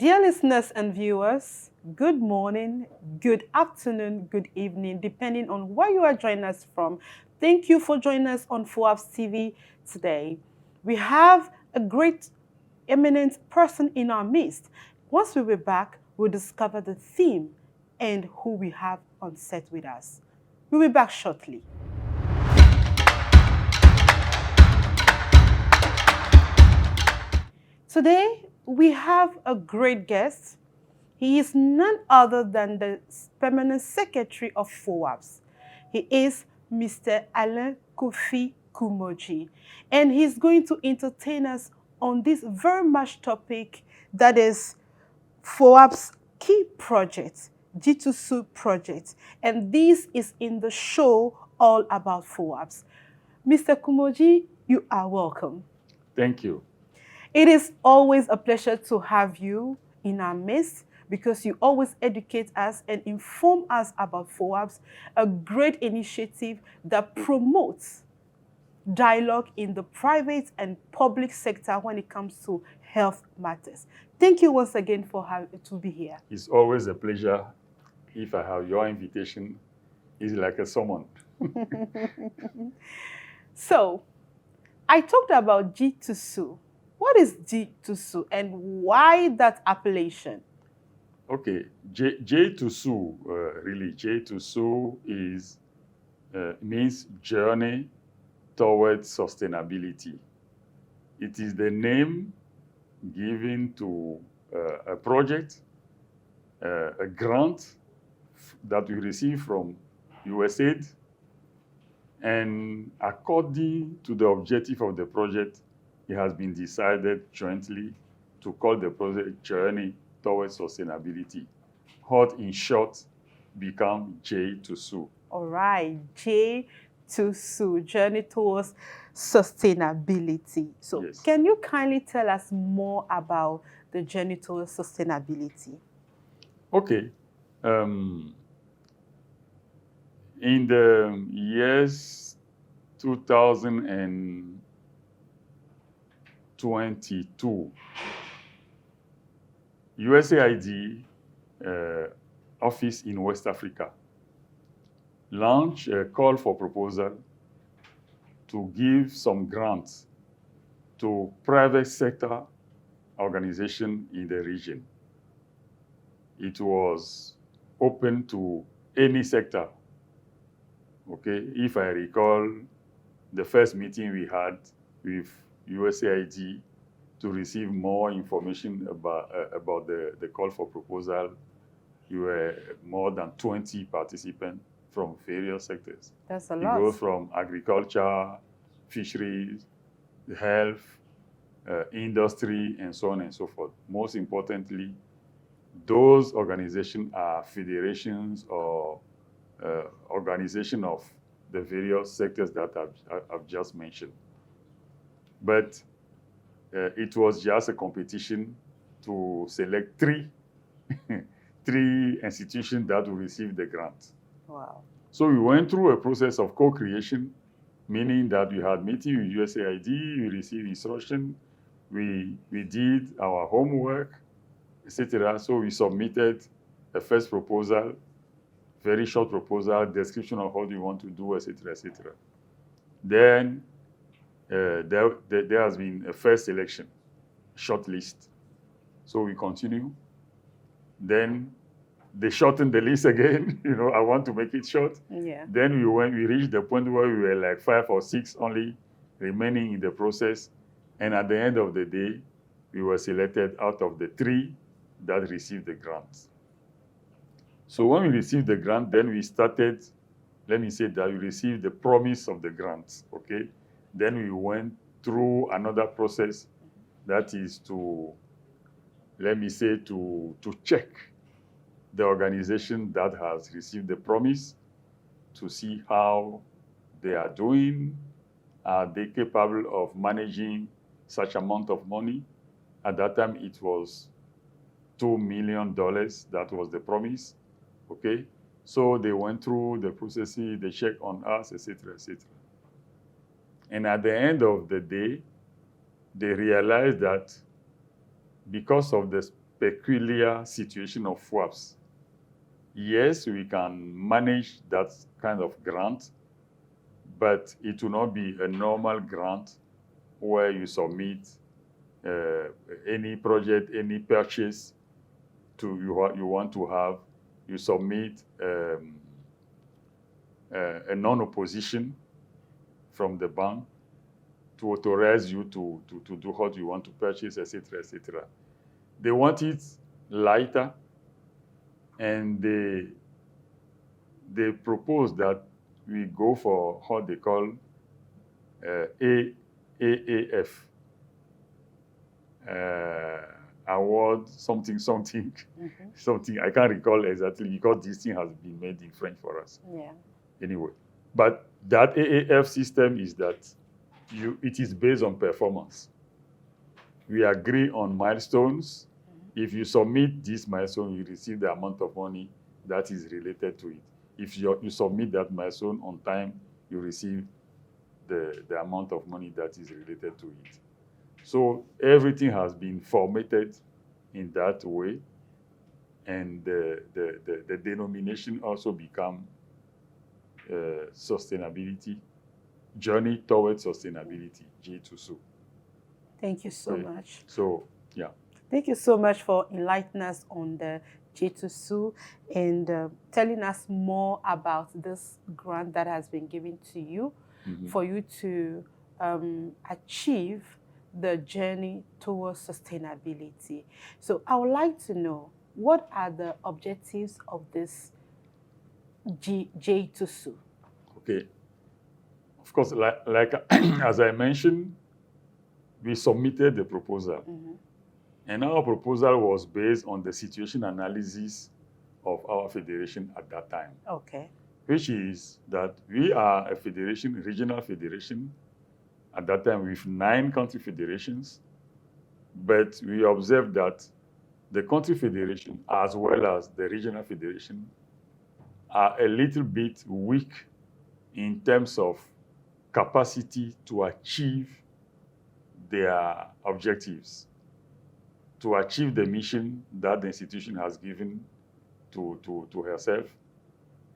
Dear listeners and viewers, good morning, good afternoon, good evening, depending on where you are joining us from. Thank you for joining us on FOASPS TV today. We have a great, eminent person in our midst. Once we will be back, we'll discover the theme and who we have on set with us. We'll be back shortly. Today, we have a great guest. He is none other than the Permanent Secretary of FOASPS. He is Mr. Alain KOFI Kumodzi, and he's going to entertain us on this very much topic that is FOASPS key project, G2SU project, and this is in the show all about FOASPS. Mr. Kumodzi, you are welcome. Thank you. It is always a pleasure to have you in our midst because you always educate us and inform us about FOASPS, a great initiative that promotes dialogue in the private and public sector when it comes to health matters. Thank you once again for to be here. It's always a pleasure. If I have your invitation, it's like a summon. So, I talked about G2SU. What is G2SU and why that appellation? Okay, J2SU, really, J2SU is means journey towards sustainability. It is the name given to a project, a grant that we receive from USAID, and according to the objective of the project, it has been decided jointly to call the project Journey Towards Sustainability. What, in short, become J2SU. All right, J2SU, Journey Towards Sustainability. So Yes. Can you kindly tell us more about the Journey Towards Sustainability? Okay. In the years 2022, USAID office in West Africa launched a call for proposal to give some grants to private sector organization in the region. It was open to any sector. Okay, if I recall, the first meeting we had with USAID to receive more information about the call for proposal, you were more than 20 participants from various sectors. That's a You lot. go from agriculture, fisheries, health, industry, and so on and so forth. Most importantly, those organizations are federations or organization of the various sectors that I've just mentioned. But it was just a competition to select three institutions that will receive the grant. Wow. So we went through a process of co-creation, meaning that we had meeting with USAID, we received instruction, we did our homework, etc. So we submitted a first proposal, very short proposal, description of what we want to do, etc., etc. Then there has been a first selection, short list. So we continue. Then they shortened the list again. I want to make it short. Yeah. Then we reached the point where we were like 5 or 6 only remaining in the process. And at the end of the day, we were selected out of the 3 that received the grant. So when we received the grant, then we started, let me say that we received the promise of the grant, okay? Then we went through another process that is to, let me say, to check the organization that has received the promise to see how they are doing. Are they capable of managing such amount of money? At that time, it was $2 million. That was the promise. Okay, so they went through the processes, they checked on us, etc., etc. And at the end of the day, they realized that because of the peculiar situation of FOASPS. Yes, we can manage that kind of grant, but it will not be a normal grant where you submit any project, any purchase you want to have. You submit a non-opposition from the bank to authorize you to do what you want to purchase, etc., etc. They want it lighter, and they propose that we go for what they call AAF, award something. Something I can't recall exactly because this thing has been made in French for us. Yeah. Anyway, but that AAF system is that it is based on performance. We agree on milestones. If you submit this milestone, you receive the amount of money that is related to it. If you submit that milestone on time, you receive the amount of money that is related to it. So everything has been formatted in that way, and the denomination also become sustainability, journey towards sustainability, J2SU. Thank you so much. So, yeah. Thank you so much for enlightening us on the J2SU and telling us more about this grant that has been given to you for you to achieve the journey towards sustainability. So I would like to know, what are the objectives of this J2SU? Okay. Of course, like as I mentioned, we submitted the proposal. And our proposal was based on the situation analysis of our federation at that time. Okay. Which is that we are a federation, regional federation, at that time with 9 country federations. But we observed that the country federation, as well as the regional federation, are a little bit weak in terms of capacity to achieve their objectives, to achieve the mission that the institution has given to herself.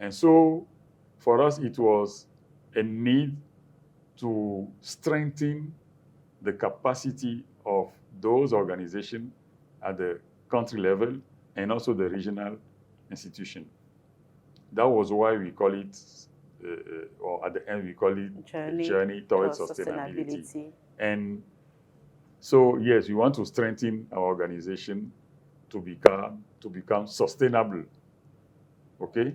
And so for us, it was a need to strengthen the capacity of those organizations at the country level and also the regional institution. That was why we call it, or at the end we call it Journey Towards Sustainability. And so, yes, we want to strengthen our organization to become sustainable. Okay?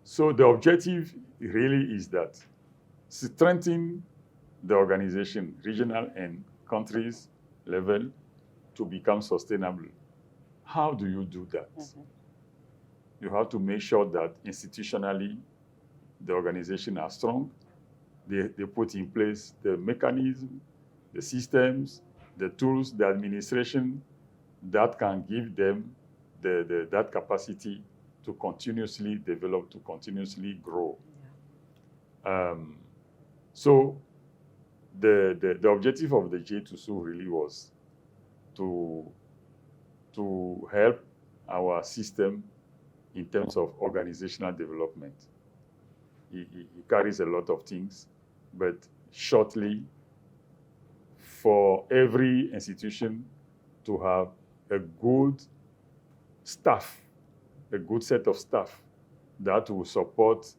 So the objective really is that strengthen the organization, regional and countries level, to become sustainable. How do you do that? You have to make sure that institutionally the organization are strong. They put in place the mechanism, the systems, the tools, the administration that can give them that capacity to continuously develop, to continuously grow. So the objective of the J2SU really was to help our system in terms of organizational development. It carries a lot of things, but shortly, for every institution to have a good staff, a good set of staff that will support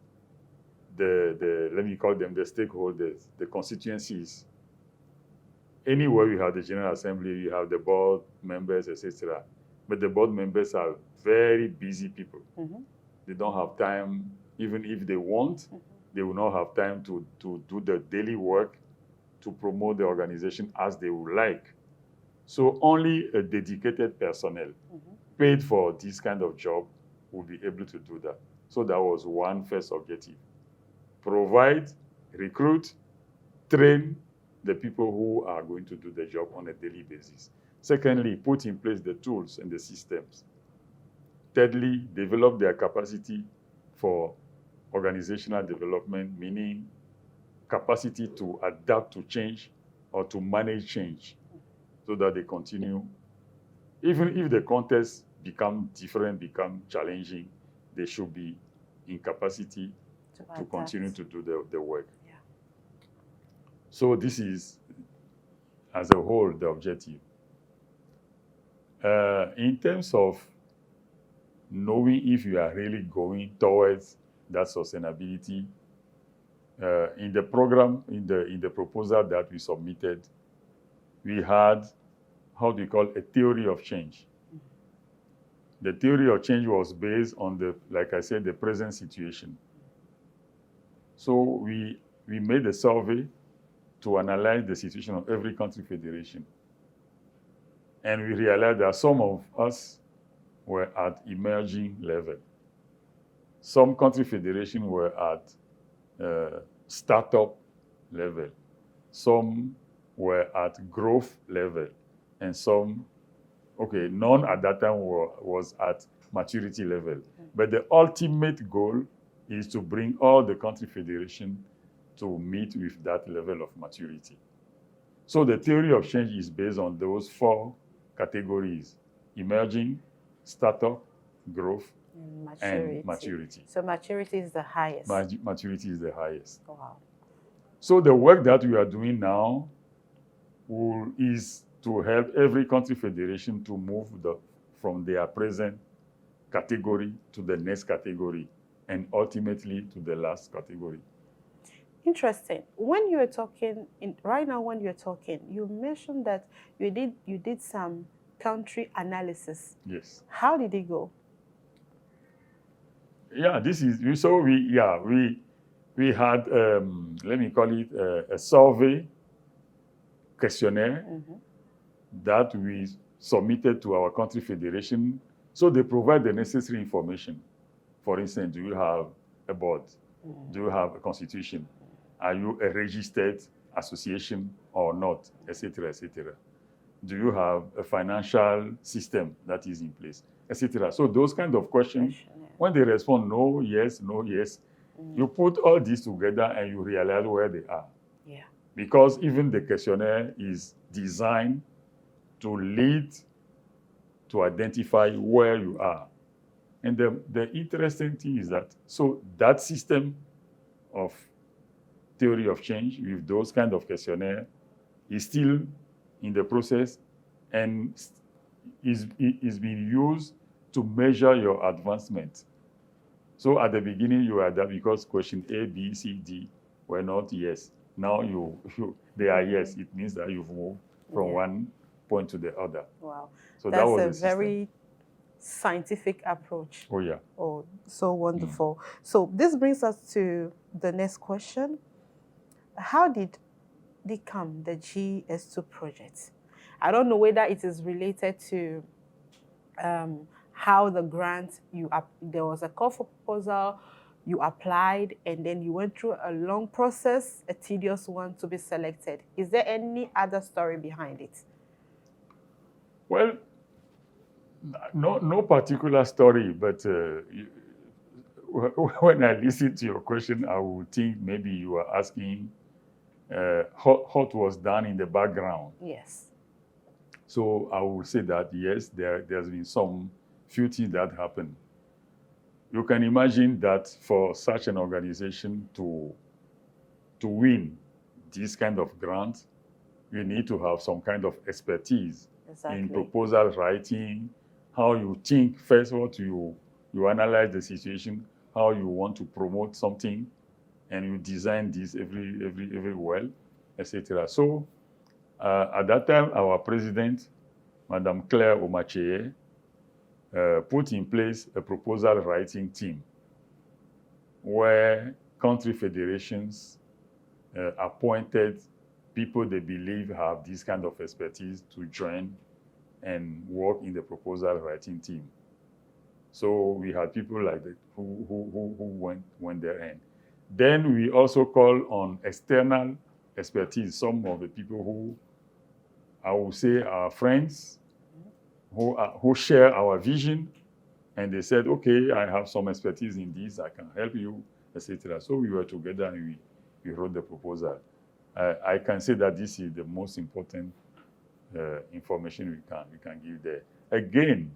let me call them the stakeholders, the constituencies. Anywhere we have the General Assembly, we have the board members, etc. But the board members are very busy people. They don't have time, even if they want, they will not have time to do the daily work to promote the organization as they would like. So only a dedicated personnel paid for this kind of job will be able to do that. So that was one first objective. Provide, recruit, train the people who are going to do the job on a daily basis. Secondly, put in place the tools and the systems. Thirdly, develop their capacity for organizational development, meaning capacity to adapt to change or to manage change so that they continue even if the context become different, become challenging, they should be in capacity to continue to do the work. Yeah. So this is, as a whole, the objective. In terms of knowing if you are really going towards that sustainability, in the program, in the proposal that we submitted, we had, how do you call it, a theory of change. The theory of change was based on the, like I said, the present situation. So we made a survey to analyze the situation of every country federation. And we realized that some of us were at emerging level. Some country federation were at startup level. Some were at growth level. And some, okay, none at that time was at maturity level. But the ultimate goal is to bring all the country federation to meet with that level of maturity. So the theory of change is based on those 4 categories: emerging, startup, growth, and maturity. So maturity is the highest. Maturity is the highest. Wow. So the work that we are doing now is to help every country federation to move from their present category to the next category, and ultimately to the last category. Interesting. When you were talking, right now when you're talking, you mentioned that you did some country analysis. Yes. How did it go? Yeah, so we had, let me call it a survey questionnaire that we submitted to our country federation. So they provide the necessary information. For instance, do you have a board? Do you have a constitution? Are you a registered association or not, etc., etc.? Do you have a financial system that is in place, etc.? So those kind of questions, when they respond no, yes, you put all these together and you realize where they are. Yeah. Because even the questionnaire is designed to lead to identify where you are. And the interesting thing is that, so that system of theory of change with those kind of questionnaire is still in the process and is being used to measure your advancement. So at the beginning you are that because question A, B, C, D were not yes. Now they are yes. It means that you've moved from one point to the other. Wow. So that's that was a very scientific approach. Oh yeah. Oh, so wonderful. So this brings us to the next question. How did they come, the GS2 project? I don't know whether it is related to how the grant, there was a call for proposal, you applied, and then you went through a long process, a tedious one to be selected. Is there any other story behind it? Well, no particular story, but when I listen to your question, I would think maybe you are asking what was done in the background. Yes. So I would say that yes, there's been some few things that happened. You can imagine that for such an organization to win this kind of grant, you need to have some kind of expertise in proposal writing, how you think first, what you analyze the situation, how you want to promote something, and you design this every well, etc. So at that time, our president, Madame Claire Omacheye, put in place a proposal writing team where country federations appointed people they believe have this kind of expertise to join and work in the proposal writing team. So we had people like that who went there. And then we also call on external expertise, some of the people who I would say are friends, who share our vision, and they said, okay, I have some expertise in this, I can help you, etc. So we were together and we wrote the proposal. I can say that this is the most important information we can give there. Again,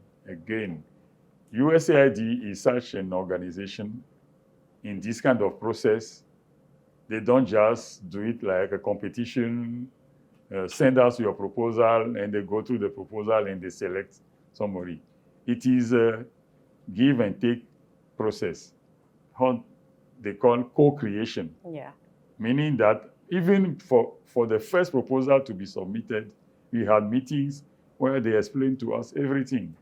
USAID is such an organization in this kind of process. They don't just do it like a competition, send us your proposal, and they go through the proposal and they select somebody. It is a give and take process, how they call co-creation. Yeah. Meaning that even for the first proposal to be submitted, we had meetings where they explained to us everything,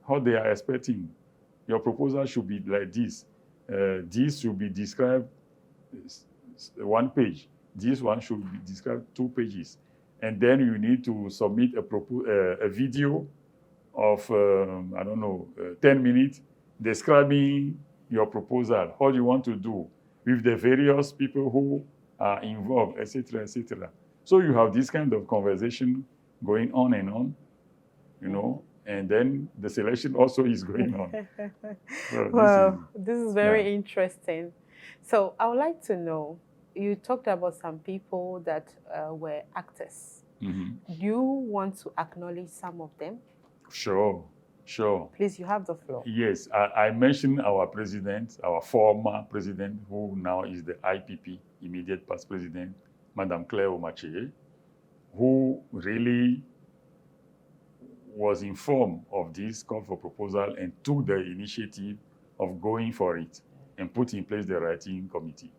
how they are expecting. Your proposal should be like this. This should be described 1 page. This one should be described 2 pages. And then you need to submit a video of, 10 minutes describing your proposal, how you want to do with the various people who are involved, etc., etc. So you have this kind of conversation going on and on, and then the selection also is going on. Well, this is very interesting. So I would like to know, you talked about some people that were actors. Mm-hmm. Do you want to acknowledge some of them? Sure. Please, you have the floor. Yes, I mentioned our president, our former president, who now is the IPP, immediate past president, Madame Claire Omacheye, who really was informed of this call for proposal and took the initiative of going for it and put in place the writing committee.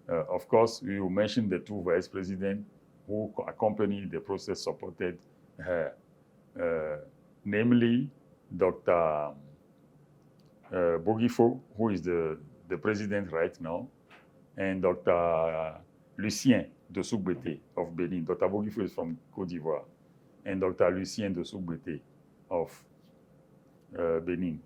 Of course, we will mention the 2 vice presidents who accompanied the process, supported her, namely Dr. Bogifo, who is the president right now, and Dr. Lucien de Sougbete of Benin. Dr. Bogifo is from Côte d'Ivoire, and Dr. Lucien de Sougbete of Benin.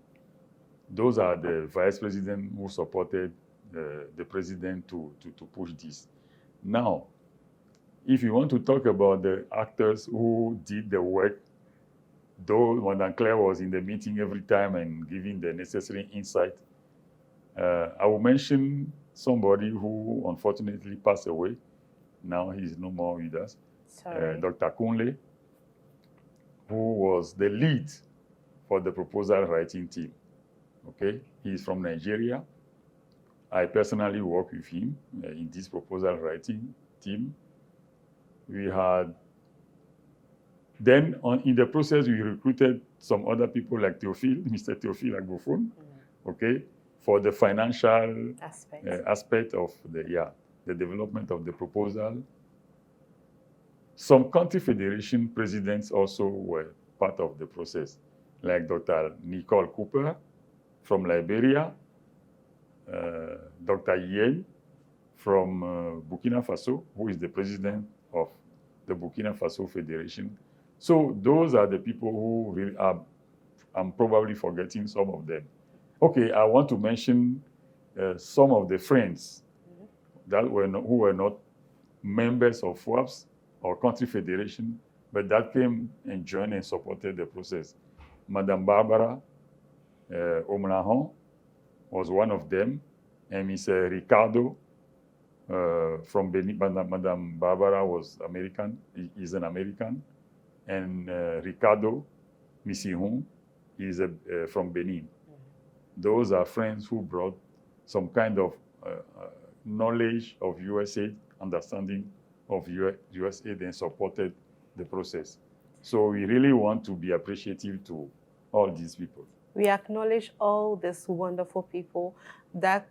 Those are the vice presidents who supported the president to push this. Now, if you want to talk about the actors who did the work, though Madame Claire was in the meeting every time and giving the necessary insight, I will mention somebody who unfortunately passed away. Now he's no more with us. Dr. Kunle, who was the lead for the proposal writing team. Okay, he's from Nigeria. I personally worked with him in this proposal writing team. We had, then in the process, we recruited some other people like Mr. Théophile Agbofon, okay, for the financial aspect of the development of the proposal. Some country federation presidents also were part of the process, like Dr. Nicole Cooper from Liberia, Dr. Yen from Burkina Faso, who is the president of the Burkina Faso Federation. So those are the people who really are, I'm probably forgetting some of them. Okay, I want to mention some of the friends that who were not members of FOASPS or country federation, but that came and joined and supported the process. Madame Barbara Omlahon was one of them, and Mr. Ricardo from Benin. Madame Barbara was American, is an American, and Ricardo Misihun is from Benin. Those are friends who brought some kind of knowledge of USAID, understanding of USAID, and supported the process. So we really want to be appreciative to all these people. We acknowledge all these wonderful people that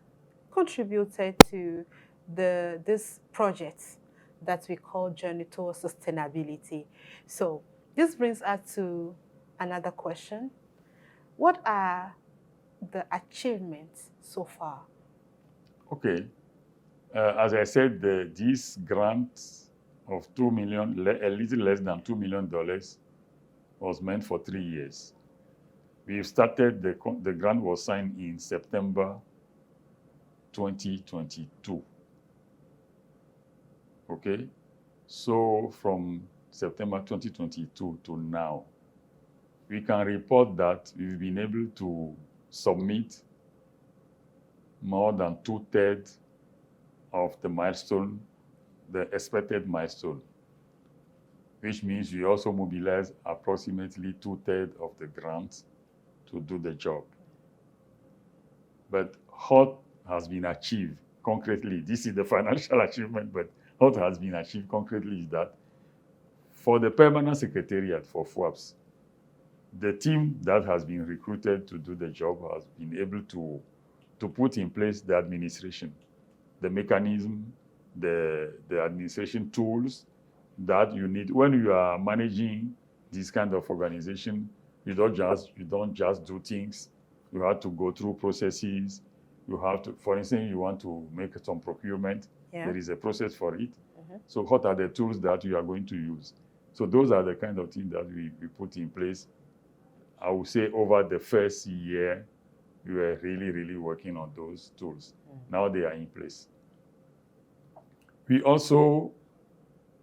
contributed to this project that we call Journey Towards Sustainability. So this brings us to another question. What are the achievements so far? Okay. As I said, this grant of $2 million, a little less than $2 million, was meant for 3 years. We started, the grant was signed in September 2022. Okay? So from September 2022 to now, we can report that we've been able to submit more than 2/3 of the milestone, the expected milestone. which means we also mobilize approximately 2/3 of the grants to do the job. But what has been achieved concretely, this is the financial achievement, but what has been achieved concretely is that for the Permanent Secretariat for FOASPS, the team that has been recruited to do the job has been able to put in place the administration, the mechanism, the administration tools that you need when you are managing this kind of organization. You don't just do things. You have to go through processes. You have to, for instance, you want to make some procurement. Yeah. There is a process for it. So what are the tools that you are going to use? So those are the kind of things that we put in place. I would say over the first year, we were really working on those tools. Now they are in place. We also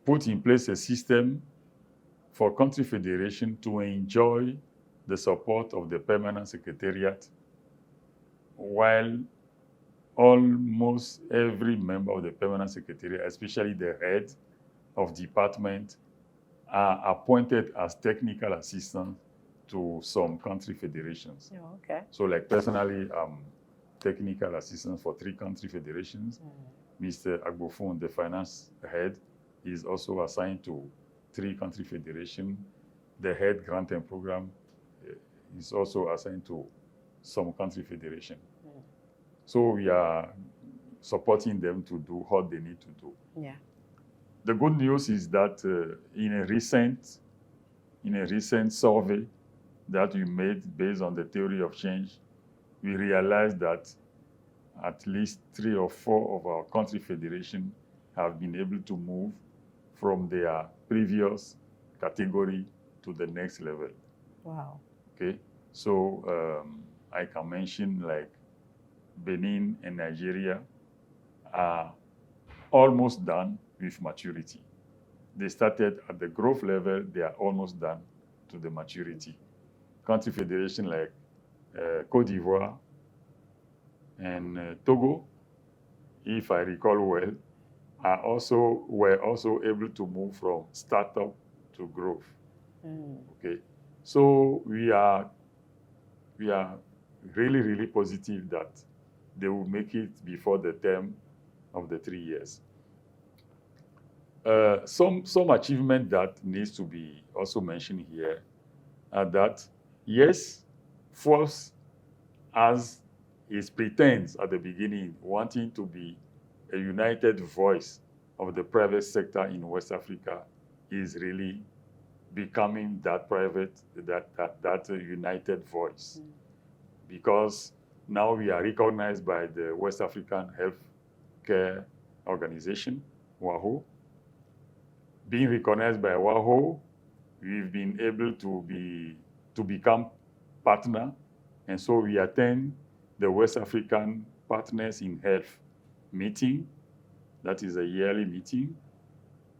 put in place a system for country federation to enjoy the support of the Permanent Secretariat, while almost every member of the Permanent Secretariat, especially the head of department, are appointed as technical assistants to some country federations. Oh, okay. So like personally, I'm technical assistant for 3 country federations. Mr. Agbofun, the finance head, is also assigned to 3 country federations. The head grant and program is also assigned to some country federation. So we are supporting them to do what they need to do. Yeah. The good news is that in a recent survey that we made based on the theory of change, we realized that at least 3 or 4 of our country federations have been able to move from their previous category to the next level. Wow. Okay, so I can mention like Benin and Nigeria are almost done with maturity. They started at the growth level, they are almost done to the maturity. Country federation like Côte d'Ivoire and Togo, if I recall well, were also able to move from startup to growth. Okay, so we are really positive that they will make it before the term of the 3 years. Some achievement that needs to be also mentioned here are that, yes, FOASPS, as it pretends at the beginning, wanting to be a united voice of the private sector in West Africa, is really becoming that united voice. Because now we are recognized by the West African Health Care Organization, WAHO. Being recognized by WAHO, we've been able to become partner, and so we attend the West African Partners in Health meeting. That is a yearly meeting.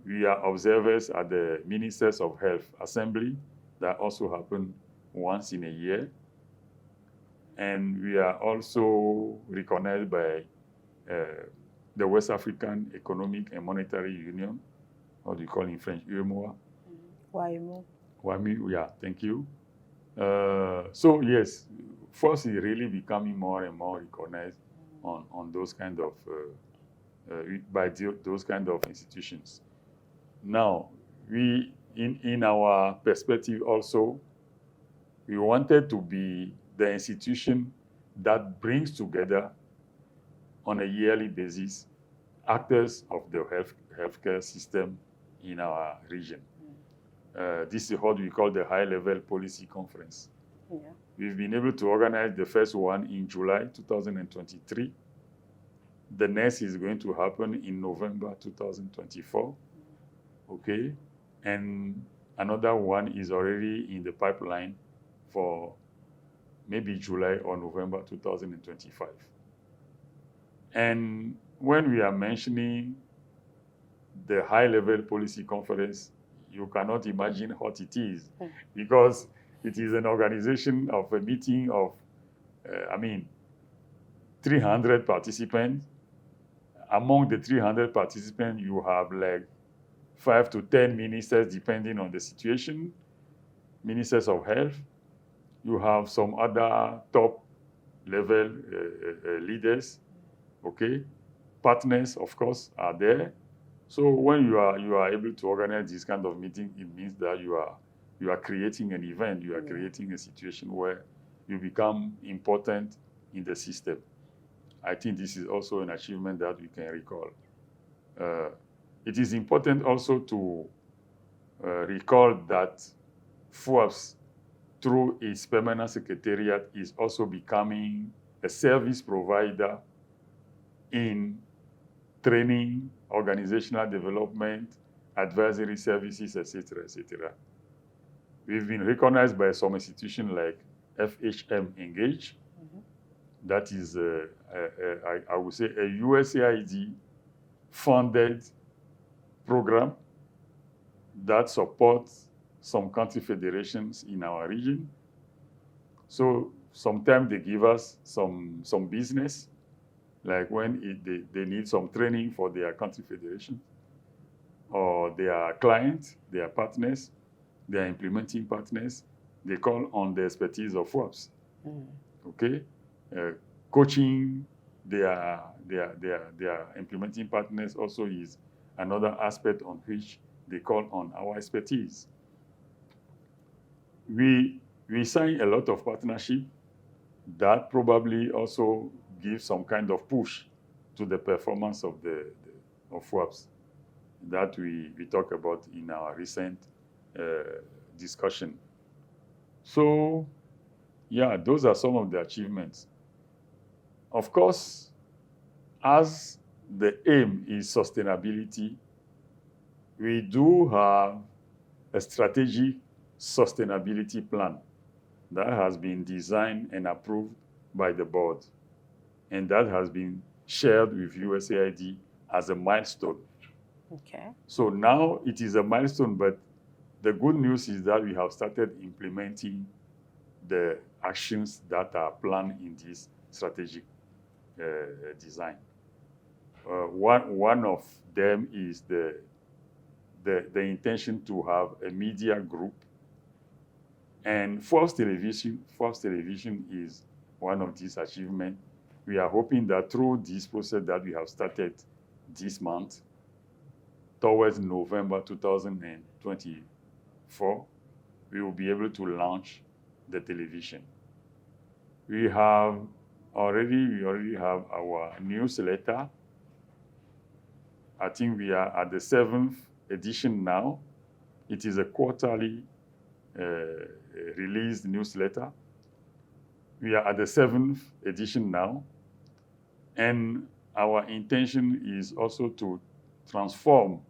We are observers at the Ministers of Health Assembly that also happen once in a year. And we are also recognized by the West African Economic and Monetary Union, what do you call in French, UEMOA? WAEMO. WAMI, yeah, thank you. So yes, FOASPS is really becoming more and more recognized on those kind of by those kind of institutions. Now, we in our perspective also, we wanted to be the institution that brings together on a yearly basis actors of the healthcare system in our region. This is what we call the high-level policy conference. Yeah. We've been able to organize the first one in July 2023. The next is going to happen in November 2024. Okay, and another one is already in the pipeline for maybe July or November 2025. And when we are mentioning the high-level policy conference, you cannot imagine what it is, because it is an organization of a meeting of, 300 participants. Among the 300 participants, you have like 5 to 10 ministers, depending on the situation, ministers of health. You have some other top level leaders, okay? Partners, of course, are there. So when you are able to organize this kind of meeting, it means that you are creating an event, you are creating a situation where you become important in the system. I think this is also an achievement that we can recall. It is important also to recall that FOASPS, through its permanent secretariat, is also becoming a service provider in training, organizational development, advisory services, etc., etc. We've been recognized by some institutions like FHM Engage. That is, I would say, a USAID-funded program that supports some country federations in our region. So sometimes they give us some business, like when they need some training for their country federation, or their clients, their partners, their implementing partners. They call on the expertise of FOASPS. Okay, coaching their implementing partners also is another aspect on which they call on our expertise. We sign a lot of partnership that probably also gives some kind of push to the performance of FOASPS that we talk about in our recent discussion. So, yeah, those are some of the achievements. Of course, as the aim is sustainability, we do have a strategic sustainability plan that has been designed and approved by the board, and that has been shared with USAID as a milestone. Okay. So now it is a milestone, but the good news is that we have started implementing the actions that are planned in this strategic design. One of them is the intention to have a media group, and FOASPS Television is one of these achievements. We are hoping that through this process that we have started this month, towards November 2024, we will be able to launch the television. We already have our newsletter. I think we are at the 7th edition now. It is a quarterly released newsletter. We are at the 7th edition now. And our intention is also to transform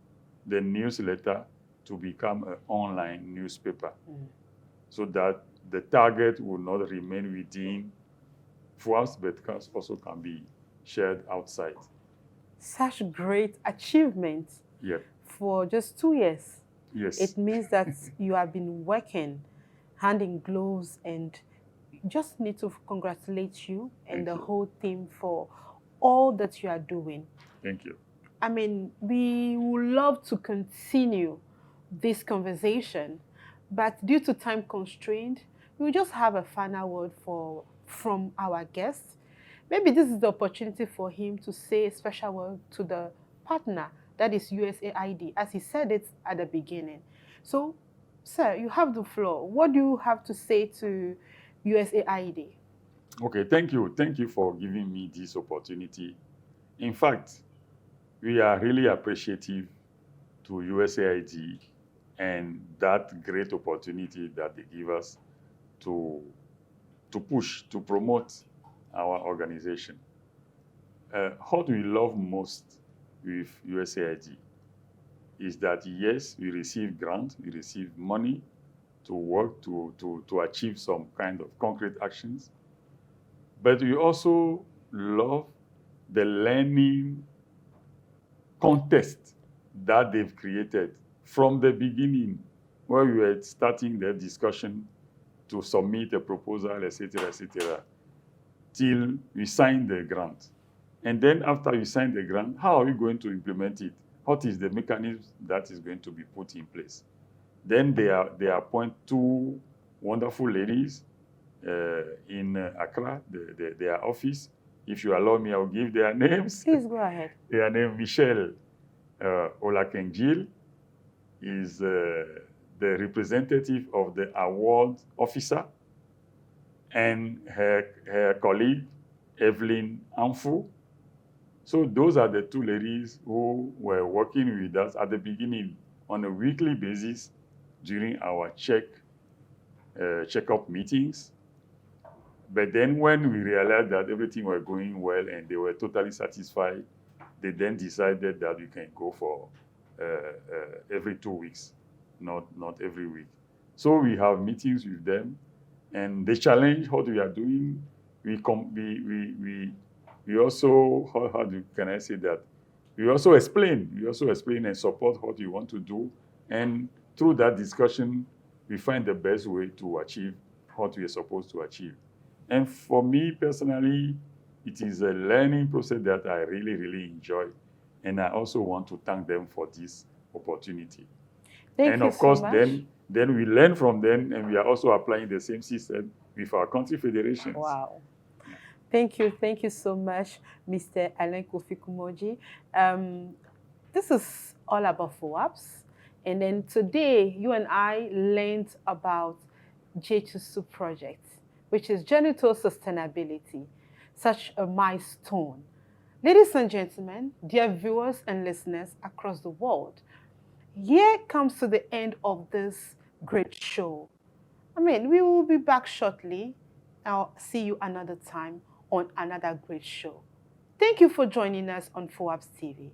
the newsletter to become an online newspaper, so that the target will not remain within FOASPS, but also can be shared outside. Such great achievements for just 2 years. Yes. It means that you have been working hand in gloves, and just need to congratulate you and the whole team for all that you are doing. Thank you. I mean, we would love to continue this conversation, but due to time constraint, we'll just have a final word from our guest. Maybe this is the opportunity for him to say a special word to the partner, that is USAID, as he said it at the beginning. So, sir, you have the floor. What do you have to say to USAID? Okay, thank you. Thank you for giving me this opportunity. In fact, we are really appreciative to USAID and that great opportunity that they give us to push, to promote our organization. What we love most with USAID is that, yes, we receive grants, we receive money to work to achieve some kind of concrete actions, but we also love the learning context that they've created from the beginning, where we were starting the discussion to submit a proposal, etc., till we signed the grant. And then after we signed the grant, how are we going to implement it? what is the mechanism that is going to be put in place. Then they appoint two wonderful ladies in Accra, their office. If you allow me, I'll give their names. Please go ahead. Their name, Michelle Olakenjil, is the representative of the award officer, and her colleague, Evelyn Amfu. So those are the two ladies who were working with us at the beginning on a weekly basis during our checkup meetings. But then when we realized that everything was going well and they were totally satisfied, they then decided that we can go for every 2 weeks, not every week. So we have meetings with them, and they challenge what we are doing. We also, can I say that? We also explain and support what we want to do. And through that discussion, we find the best way to achieve what we are supposed to achieve. And for me personally, it is a learning process that I really, really enjoy. And I also want to thank them for this opportunity. Thank you of course, so much. then we learn from them, and we are also applying the same system with our country federations. Wow. Thank you so much, Mr. Alain KOFI KUMODZI. This is all about FOASPS. And then today, you and I learned about J2SU project, which is genital sustainability, such a milestone. Ladies and gentlemen, dear viewers and listeners across the world, here comes to the end of this great show. We will be back shortly. I'll see you another time on another great show. Thank you for joining us on FOASPS TV.